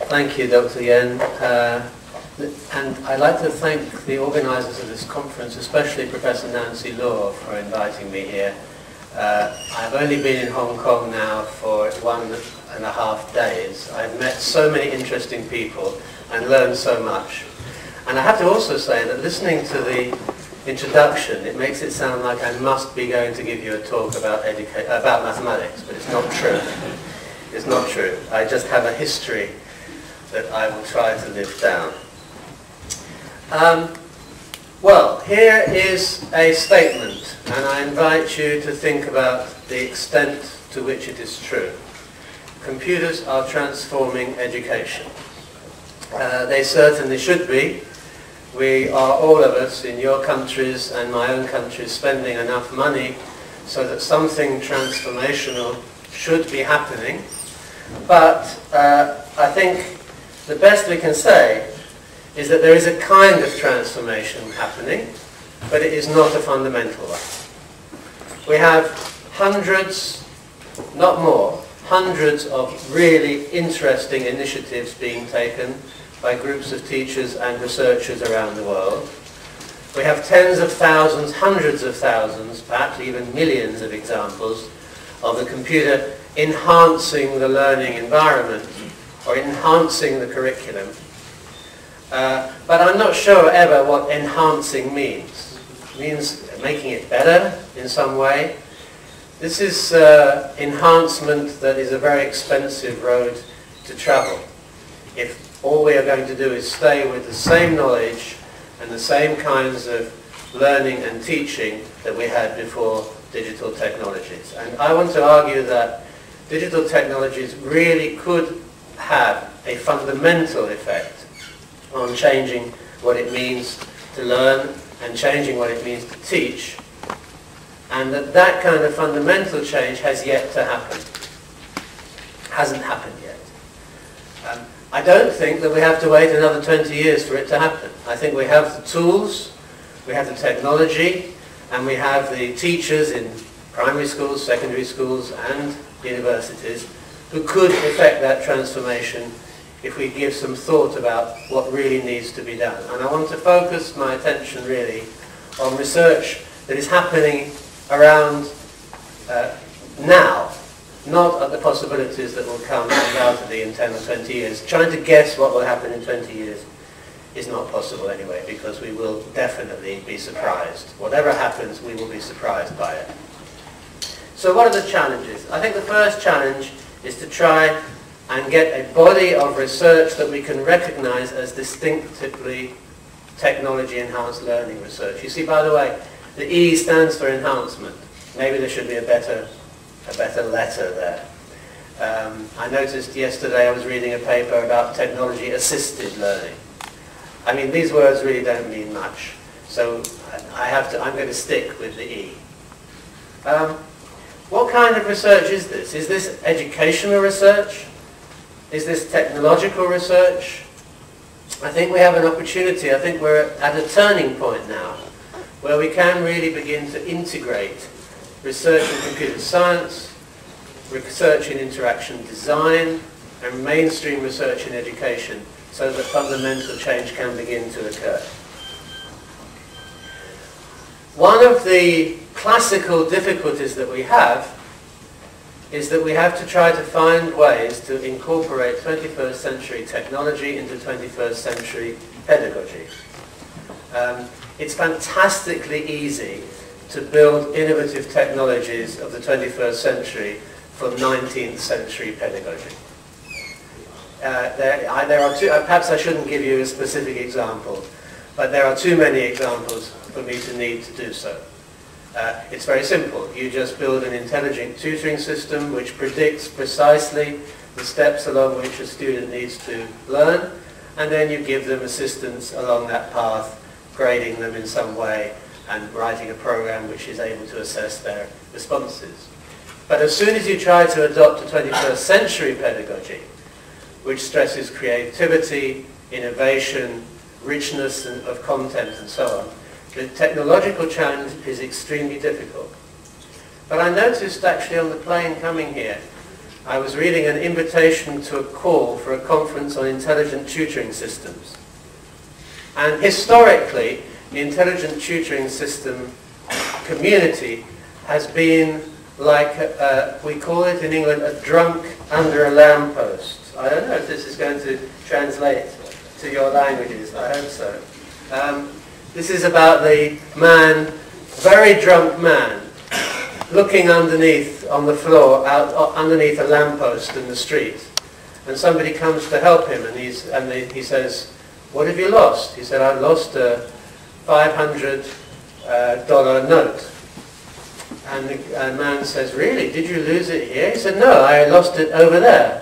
Thank you, Dr. Yen. And I'd like to thank the organisers of this conference, especially Professor Nancy Law, for inviting me here. I've only been in Hong Kong now for 1.5 days. I've met so many interesting people and learned so much. And I have to also say that listening to the introduction, it makes it sound like I must be going to give you a talk about mathematics, but it's not true. It's not true. I just have a history that I will try to live down. Well, here is a statement, and I invite you to think about the extent to which it is true. Computers are transforming education. They certainly should be. We are, all of us in your countries and my own country, spending enough money so that something transformational should be happening. But I think the best we can say is that there is a kind of transformation happening, but it is not a fundamental one. We have hundreds, not more, hundreds of really interesting initiatives being taken by groups of teachers and researchers around the world. We have tens of thousands, hundreds of thousands, perhaps even millions of examples of the computer enhancing the learning environment or enhancing the curriculum. But I'm not sure ever what enhancing means. It means making it better in some way. This is enhancement that is a very expensive road to travel. If all we are going to do is stay with the same knowledge and the same kinds of learning and teaching that we had before digital technologies. And I want to argue that digital technologies really could have a fundamental effect on changing what it means to learn and changing what it means to teach, and that kind of fundamental change has yet to happen. Hasn't happened yet. I don't think that we have to wait another 20 years for it to happen. I think we have the tools, we have the technology, and we have the teachers in primary schools, secondary schools, and universities who could effect that transformation if we give some thought about what really needs to be done. And I want to focus my attention really on research that is happening around now, not at the possibilities that will come undoubtedly in 10 or 20 years. Trying to guess what will happen in 20 years is not possible anyway, because we will definitely be surprised. Whatever happens, we will be surprised by it. So what are the challenges? I think the first challenge is to try and get a body of research that we can recognize as distinctively technology-enhanced learning research. You see, by the way, the E stands for enhancement. Maybe there should be a better letter there. I noticed yesterday I was reading a paper about technology-assisted learning. I mean, these words really don't mean much, so I'm going to stick with the E. What kind of research is this? Is this educational research? Is this technological research? I think we have an opportunity. I think we're at a turning point now where we can really begin to integrate research in computer science, research in interaction design, and mainstream research in education so that fundamental change can begin to occur. One of the classical difficulties that we have is that we have to try to find ways to incorporate 21st century technology into 21st century pedagogy. It's fantastically easy to build innovative technologies of the 21st century for 19th century pedagogy. There are two, perhaps I shouldn't give you a specific example, but there are too many examples for me to need to do so. It's very simple. You just build an intelligent tutoring system which predicts precisely the steps along which a student needs to learn, and then you give them assistance along that path, grading them in some way and writing a program which is able to assess their responses. But as soon as you try to adopt a 21st century pedagogy, which stresses creativity, innovation, richness of content and so on, the technological challenge is extremely difficult. But I noticed actually on the plane coming here, I was reading an invitation to a call for a conference on intelligent tutoring systems. And historically, the intelligent tutoring system community has been like, we call it in England, a drunk under a lamppost. I don't know if this is going to translate to your languages. I hope so. This is about the man, very drunk man, looking underneath on the floor, underneath a lamppost in the street. And somebody comes to help him, and he says, "What have you lost?" He said, "I lost a $500 note." And the man says, "Really? Did you lose it here?" He said, "No, I lost it over there."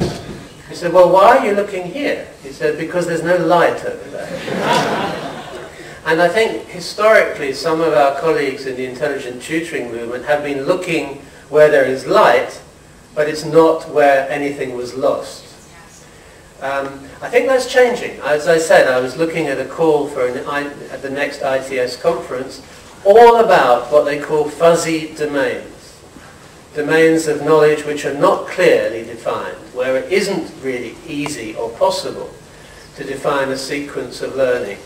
He said, "Well, why are you looking here?" He said, "Because there's no light over there." And I think historically some of our colleagues in the intelligent tutoring movement have been looking where there is light, but it's not where anything was lost. I think that's changing. As I said, I was looking at a call for at the next ITS conference, all about what they call fuzzy domains. Domains of knowledge which are not clearly defined, where it isn't really easy or possible to define a sequence of learning.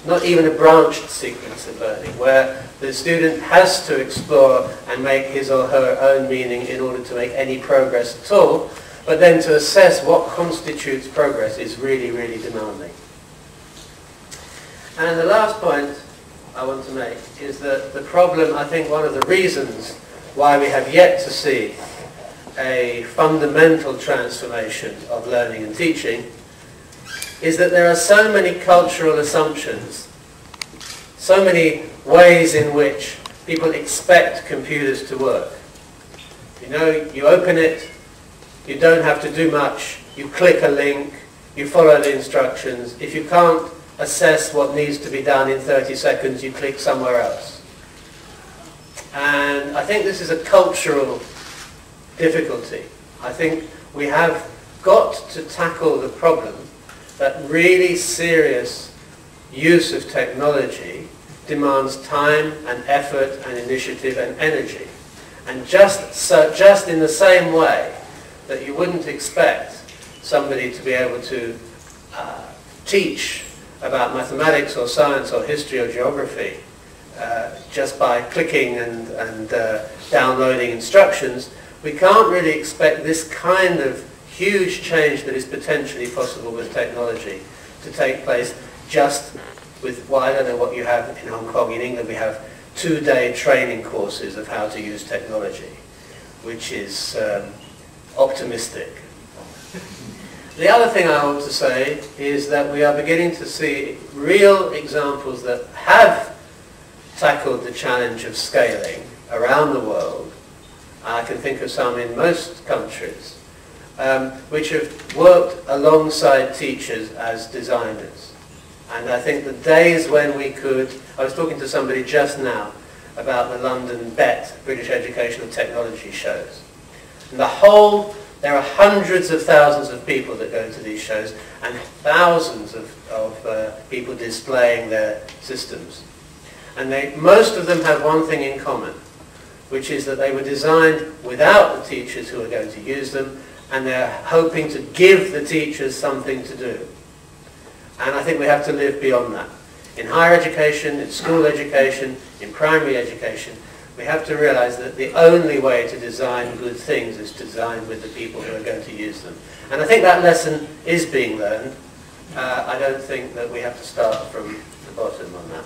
Not even a branched sequence of learning, where the student has to explore and make his or her own meaning in order to make any progress at all, but then to assess what constitutes progress is really, really demanding. And the last point I want to make is that the problem, I think one of the reasons why we have yet to see a fundamental transformation of learning and teaching is that there are so many cultural assumptions, so many ways in which people expect computers to work. You know, you open it, you don't have to do much, you click a link, you follow the instructions. If you can't assess what needs to be done in 30 seconds, you click somewhere else. And I think this is a cultural difficulty. I think we have got to tackle the problem that really serious use of technology demands time and effort and initiative and energy. And just in the same way that you wouldn't expect somebody to be able to teach about mathematics or science or history or geography just by clicking and downloading instructions, we can't really expect this kind of huge change that is potentially possible with technology to take place just with, well, I don't know what you have in Hong Kong. In England we have 2-day training courses of how to use technology, which is optimistic. The other thing I want to say is that we are beginning to see real examples that have tackled the challenge of scaling around the world. I can think of some in most countries, which have worked alongside teachers as designers. And I think the days when we could, I was talking to somebody just now about the London BET, British Educational Technology shows. And there are hundreds of thousands of people that go to these shows and thousands of people displaying their systems. And most of them have one thing in common, which is that they were designed without the teachers who are going to use them, and they're hoping to give the teachers something to do. And I think we have to live beyond that. In higher education, in school education, in primary education, we have to realize that the only way to design good things is to design with the people who are going to use them. And I think that lesson is being learned. I don't think that we have to start from the bottom on that.